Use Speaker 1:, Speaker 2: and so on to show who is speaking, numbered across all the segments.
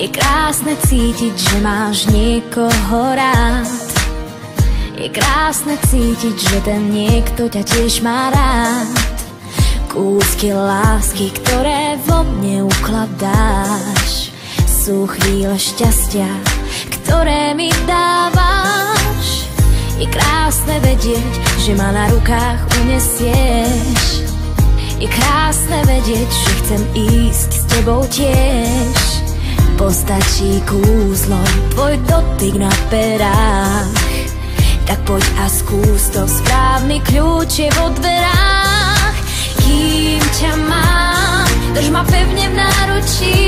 Speaker 1: Je krásne cítiť, že máš niekoho rád. Je krásne cítiť, že ten niekto ťa tiež má rád. Kúsky lásky, ktoré vo mne ukladáš, sú chvíle šťastia, ktoré mi dávaš. Je krásne vedieť, že ma na rukách unesieš. Je krásne vedieť, že chcem ísť s tebou tiež. Postačí kúzlo, tvoj dotyk na perách. Tak poď a skús to, správny kľúč je vo dverách. Kým ťa mám, drž ma pevne v náručí.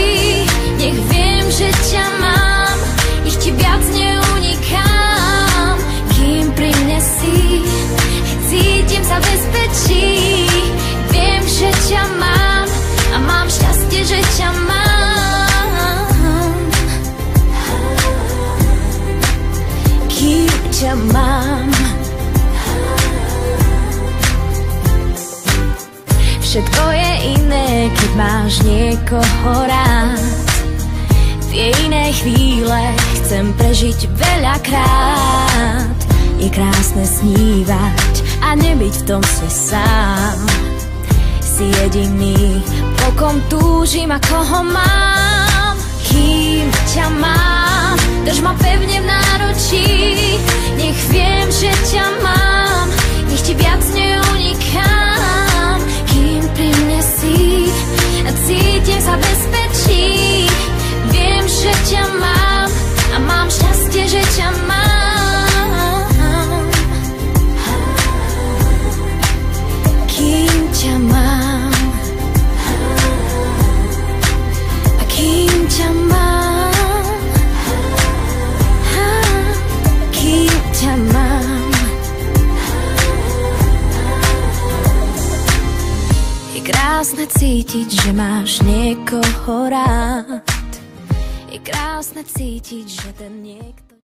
Speaker 1: Nech viem, že ťa mám, nech ti viac neunikám. Kým pri mne si, cítim sa bezpečí. Viem, že ťa mám a mám šťastie, že ťa mám. Kým ťa mám. Všetko je iné, keď máš niekoho rád. Tie iné chvíle chcem prežiť veľakrát. Je krásne snívať a nebyť v tom si sám. Si jediný, po kom túžim a koho mám. Kým ťa mám, drž ma pevne v náručí. Nech viem, že ťa mám, nech ti viac neunikám. Kým pri mne si a cítim sa bezpečí. Viem, že ťa mám a mám šťastie, že ťa mám. Kým ťa mám a kým ťa mám, kým ťa mám. Je krásne cítiť, že máš niekoho rád. Je krásne cítiť, že ten niekto